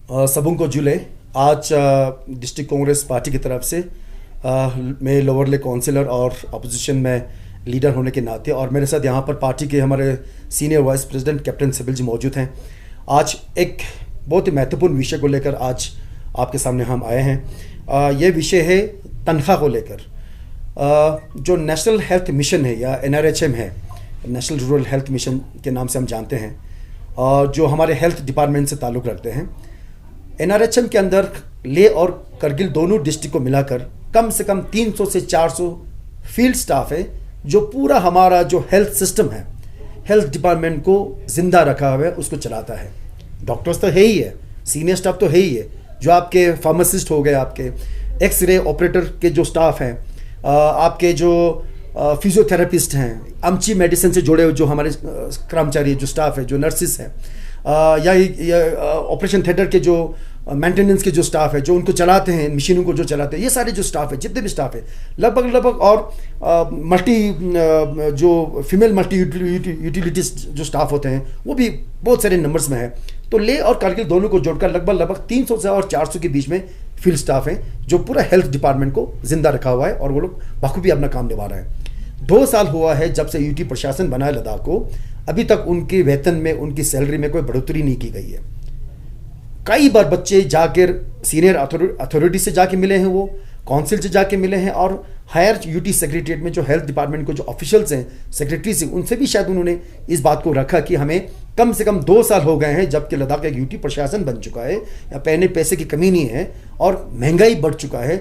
सबुंको जुले आज district Congress party की तरफ से मैं लोअर ले काउंसिलर और अपोजिशन में लीडर होने के नाते और मेरे साथ यहाँ पर पार्टी के हमारे senior vice president captain Sibil ji मौजूद हैं। आज एक बहुत ही महत्वपूर्ण विषय को लेकर आज आपके सामने हम आए हैं। ये विषय है तनख्वाह को लेकर। जो नेशनल हेल्थ मिशन है या NRHM है, नेशनल रूरल हेल्थ मिशन के नाम से हम जानते हैं, जो हमारे हेल्थ डिपार्टमेंट से ताल्लुक़ रखते हैं। NRHM के अंदर लेह और करगिल दोनों डिस्ट्रिक्ट को मिलाकर कम से कम 300 से 400 फील्ड स्टाफ है जो पूरा हमारा जो हेल्थ सिस्टम है, हेल्थ डिपार्टमेंट को जिंदा रखा हुआ है, उसको चलाता है। डॉक्टर्स तो है ही है, सीनियर स्टाफ तो है ही है, जो आपके फार्मासिस्ट हो गए, आपके एक्सरे ऑपरेटर के जो स्टाफ हैं, आपके जो फिजियोथेरेपिस्ट हैं, अमची मेडिसिन से जुड़े हुए जो हमारे कर्मचारी जो स्टाफ है, जो नर्सिस हैं, या ऑपरेशन थिएटर के जो मेंटेनेंस के जो स्टाफ है, जो उनको चलाते हैं, मशीनों को जो चलाते हैं, ये सारे जो स्टाफ है, जितने भी स्टाफ है लगभग और मल्टी जो फीमेल मल्टी यूटिलिटीज जो स्टाफ होते हैं वो भी बहुत सारे नंबर्स में है। तो लेह और कारगिल दोनों को जोड़कर लगभग 300 से और 400 के बीच में फील्ड स्टाफ हैं जो पूरा हेल्थ डिपार्टमेंट को जिंदा रखा हुआ है और वो लोग बखूबी अपना काम निभा रहे हैं। 2 साल हुआ है जब से यूटी प्रशासन बना है लद्दाख को, अभी तक उनके वेतन में, उनकी सैलरी में कोई बढ़ोतरी नहीं की गई है। कई बार बच्चे जाकर सीनियर अथॉरिटी से जाके मिले हैं, वो काउंसिल से जाके मिले हैं और हायर यूटी सेक्रेटरीट में जो हेल्थ डिपार्टमेंट को जो ऑफिशियल्स हैं, सेक्रेटरीज हैं, उनसे भी शायद उन्होंने इस बात को रखा कि हमें कम से कम 2 साल हो गए हैं जबकि लद्दाख का एक यूटी प्रशासन बन चुका है, या पहले पैसे की कमी नहीं है और महंगाई बढ़ चुका है।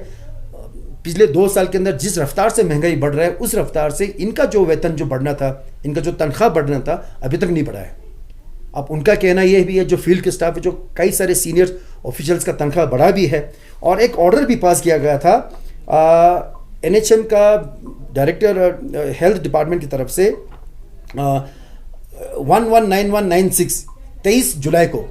पिछले 2 साल के अंदर जिस रफ्तार से महंगाई बढ़ रहा है उस रफ्तार से इनका जो वेतन जो बढ़ना था, इनका जो तनख्वाह बढ़ना था, अभी तक नहीं बढ़ा है। अब उनका कहना यह भी है, जो फील्ड के स्टाफ है, जो कई सारे सीनियर ऑफिशियल्स का तनख्वाह बढ़ा भी है और एक ऑर्डर भी पास किया गया था NHM का डायरेक्टर हेल्थ डिपार्टमेंट की तरफ से 119196 23 जुलाई को,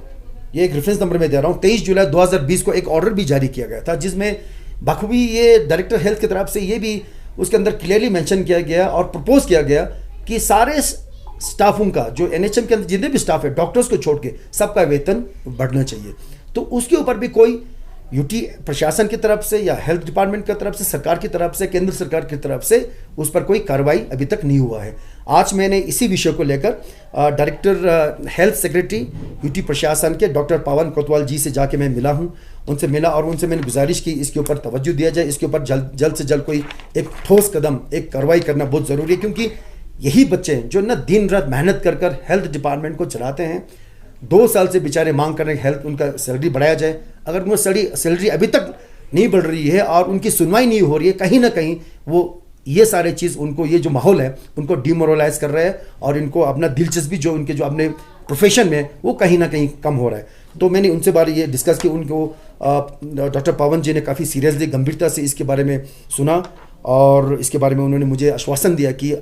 ये एक रेफरेंस नंबर में दे रहा हूँ, 23 जुलाई 2020 को एक ऑर्डर भी जारी किया गया था जिसमें बखूबी ये डायरेक्टर हेल्थ की तरफ से ये भी उसके अंदर क्लियरली मेंशन किया गया और प्रपोज किया गया कि सारे स्टाफों का, जो NHM के अंदर जितने भी स्टाफ है, डॉक्टर्स को छोड़ के सबका वेतन बढ़ना चाहिए। तो उसके ऊपर भी कोई यूटी प्रशासन की तरफ से या हेल्थ डिपार्टमेंट की तरफ से, सरकार की तरफ से, केंद्र सरकार की तरफ से उस पर कोई कार्रवाई अभी तक नहीं हुआ है। आज मैंने इसी विषय को लेकर डायरेक्टर हेल्थ सेक्रेटरी यूटी प्रशासन के डॉक्टर पावन कोतवाल जी से जाके मैं मिला हूँ, उनसे मिला और उनसे मैंने गुजारिश की इसके ऊपर तवज्जो दिया जाए, इसके ऊपर जल्द से जल्द कोई एक ठोस कदम, एक कार्रवाई करना बहुत ज़रूरी है, क्योंकि यही बच्चे हैं जो ना दिन रात मेहनत कर कर हेल्थ डिपार्टमेंट को चलाते हैं। 2 साल से बेचारे मांग कर रहे हैं हेल्थ, उनका सैलरी बढ़ाया जाए। अगर उनकी सैलरी अभी तक नहीं बढ़ रही है और उनकी सुनवाई नहीं हो रही है, कहीं ना कहीं वो ये सारे चीज़ उनको, ये जो माहौल है उनको डिमोरलाइज कर रहा है और इनको अपना दिलचस्पी जो उनके जो अपने प्रोफेशन में वो कहीं ना कहीं कम हो रहा है। तो मैंने उनसे बारे ये डिस्कस की, उनको डॉक्टर पवन जी ने काफ़ी सीरियसली, गंभीरता से इसके बारे में सुना और इसके बारे में उन्होंने मुझे आश्वासन दिया कि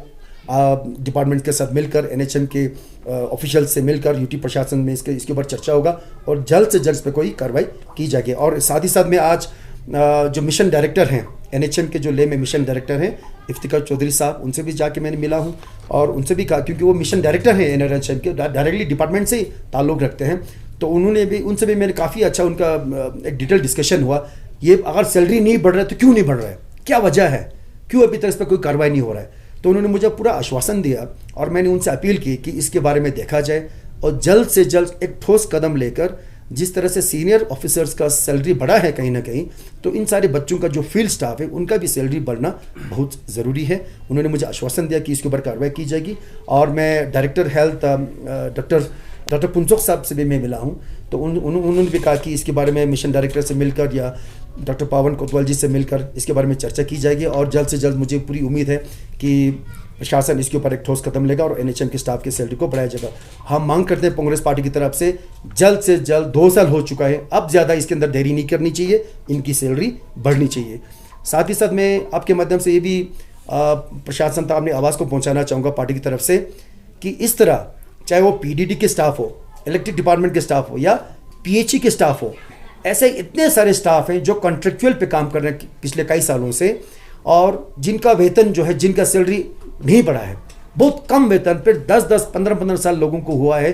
डिपार्टमेंट के साथ मिलकर, NHM के ऑफिशियल से मिलकर यूटी प्रशासन में इसके ऊपर चर्चा होगा और जल्द से जल्द पे कोई कार्रवाई की जाएगी। और साथ ही साथ में आज जो मिशन डायरेक्टर हैं NHM के, जो लेह में मिशन डायरेक्टर हैं इफ्तिकार चौधरी साहब, उनसे भी जाके मैंने मिला हूं और उनसे भी कहा, क्योंकि वो मिशन डायरेक्टर हैं NRHM के, डायरेक्टली डिपार्टमेंट से ताल्लुक़ रखते हैं, तो उनसे भी मैंने काफ़ी अच्छा उनका एक डिटेल डिस्कशन हुआ। ये अगर सैलरी नहीं बढ़ रहा है तो क्यों नहीं बढ़ रहा है, क्या वजह है, क्यों अभी तक इस पर कोई कार्रवाई नहीं हो रहा है। तो उन्होंने मुझे पूरा आश्वासन दिया और मैंने उनसे अपील की कि इसके बारे में देखा जाए और जल्द से जल्द एक ठोस कदम लेकर, जिस तरह से सीनियर ऑफिसर्स का सैलरी बढ़ा है कहीं ना कहीं, तो इन सारे बच्चों का जो फील्ड स्टाफ है उनका भी सैलरी बढ़ना बहुत ज़रूरी है। उन्होंने मुझे आश्वासन दिया कि इसके ऊपर कार्रवाई की जाएगी और मैं डायरेक्टर हेल्थ डॉक्टर पुंसोक साहब से भी मैं मिला हूँ, तो उन्होंने भी कहा कि इसके बारे में मिशन डायरेक्टर से मिलकर या डॉक्टर पावन कोतवाल जी से मिलकर इसके बारे में चर्चा की जाएगी और जल्द से जल्द मुझे पूरी उम्मीद है कि प्रशासन इसके ऊपर एक ठोस कदम लेगा और NHM के स्टाफ की सैलरी को बढ़ाया जाएगा। हम मांग करते हैं कांग्रेस पार्टी की तरफ से जल्द 2 साल हो चुका है, अब ज़्यादा इसके अंदर देरी नहीं करनी चाहिए, इनकी सैलरी बढ़नी चाहिए। साथ ही साथ मैं आपके माध्यम से ये भी प्रशासन तक अपनी आवाज़ को पहुँचाना चाहूँगा पार्टी की तरफ से कि इस तरह चाहे वो PDD के स्टाफ हो, इलेक्ट्रिक डिपार्टमेंट के स्टाफ हो या PHE के स्टाफ हो, ऐसे इतने सारे स्टाफ हैं जो कॉन्ट्रेक्चुअल पे काम कर रहे हैं पिछले कई सालों से और जिनका वेतन जो है, जिनका सैलरी नहीं बढ़ा है, बहुत कम वेतन पे 10-10, 15-15 साल लोगों को हुआ है।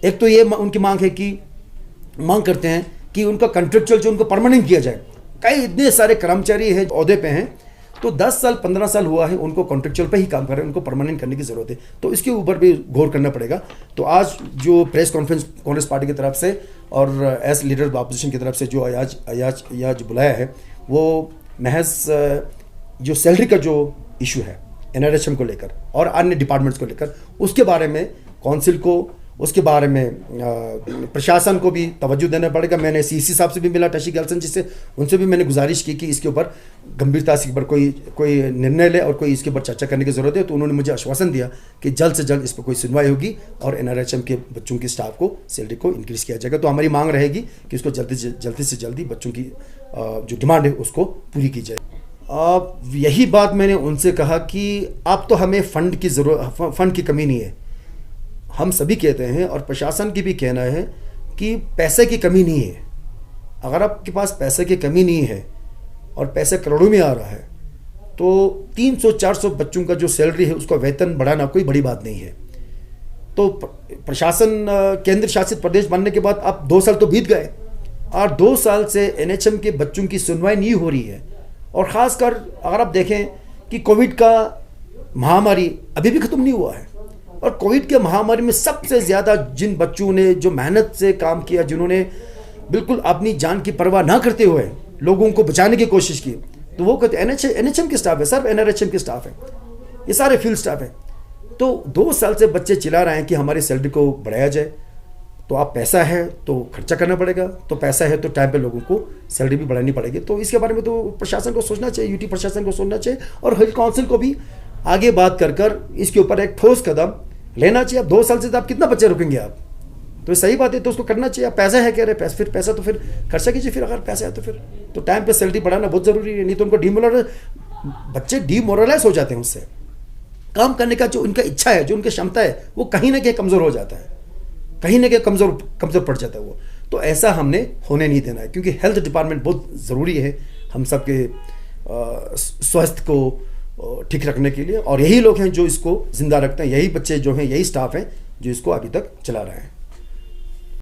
एक तो ये उनकी मांग है कि मांग करते हैं कि उनका कॉन्ट्रेक्चुअल जो उनको परमानेंट किया जाए। कई इतने सारे कर्मचारी हैं ओहदे पे हैं, तो 10 साल 15 साल हुआ है उनको कॉन्ट्रेक्चुअल पे ही काम कर रहे हैं, उनको परमानेंट करने की ज़रूरत है। तो इसके ऊपर भी गौर करना पड़ेगा। तो आज जो प्रेस कॉन्फ्रेंस कांग्रेस पार्टी की तरफ से और एज लीडर ऑफ अपोजिशन की तरफ से जो आज बुलाया है, वो महज जो सैलरी का जो इशू है NRHM को लेकर और अन्य डिपार्टमेंट्स को लेकर, उसके बारे में काउंसिल को, उसके बारे में प्रशासन को भी तवज्जो देना पड़ेगा। मैंने CC साहब से भी मिला, टशी गैल्सन जी से, उनसे भी मैंने गुजारिश की कि इसके ऊपर गंभीरता से पर कोई निर्णय ले और कोई इसके ऊपर चर्चा करने की ज़रूरत है। तो उन्होंने मुझे आश्वासन दिया कि जल्द से जल्द इस पर कोई सुनवाई होगी और NRHM के बच्चों की स्टाफ को सैलरी को इंक्रीज़ किया जाएगा। तो हमारी मांग रहेगी कि इसको जल्दी से जल्दी बच्चों की जो डिमांड है उसको पूरी की जाए। यही बात मैंने उनसे कहा कि अब तो हमें फ़ंड की कमी नहीं है। हम सभी कहते हैं और प्रशासन की भी कहना है कि पैसे की कमी नहीं है। अगर आपके पास पैसे की कमी नहीं है और पैसे करोड़ों में आ रहा है, तो 300-400 बच्चों का जो सैलरी है उसका वेतन बढ़ाना कोई बड़ी बात नहीं है। तो प्रशासन केंद्र शासित प्रदेश बनने के बाद अब 2 साल तो बीत गए और 2 साल से NHM के बच्चों की सुनवाई नहीं हो रही है। और ख़ासकर अगर आप देखें कि कोविड का महामारी अभी भी ख़त्म नहीं हुआ है, और कोविड के महामारी में सबसे ज़्यादा जिन बच्चों ने जो मेहनत से काम किया, जिन्होंने बिल्कुल अपनी जान की परवाह ना करते हुए लोगों को बचाने की कोशिश की, तो वो कहते NHM के स्टाफ है, सब NRHM के स्टाफ है, ये सारे फील्ड स्टाफ हैं। तो 2 साल से बच्चे चिल्ला रहे हैं कि हमारी सैलरी को बढ़ाया जाए। तो आप पैसा है तो खर्चा करना पड़ेगा, तो पैसा है तो टाइम पे लोगों को सैलरी भी बढ़ानी पड़ेगी। तो इसके बारे में तो प्रशासन को सोचना चाहिए, UT प्रशासन को सोचना चाहिए और हेल्थ काउंसिल को भी आगे बात कर इसके ऊपर एक ठोस कदम लेना चाहिए। अब 2 साल से तो आप कितना बच्चे रुकेंगे आप, तो सही बात है, तो उसको करना चाहिए। पैसा है कह रहे फिर पैसा तो फिर खर्चा कीजिए। फिर अगर पैसा है तो टाइम पे सैलरी बढ़ाना बहुत ज़रूरी है, नहीं तो उनको बच्चे डिमोरलाइज हो जाते हैं। उससे काम करने का जो उनका इच्छा है, जो उनकी क्षमता है, वो कहीं ना कहीं कमज़ोर हो जाता है, कहीं ना कहीं कमज़ोर पड़ जाता है वो। तो ऐसा हमने होने नहीं देना है, क्योंकि हेल्थ डिपार्टमेंट बहुत ज़रूरी है हम सब के स्वास्थ्य को ठीक रखने के लिए। और यही लोग हैं जो इसको ज़िंदा रखते हैं, यही बच्चे जो हैं, यही स्टाफ हैं जो इसको अभी तक चला रहे हैं।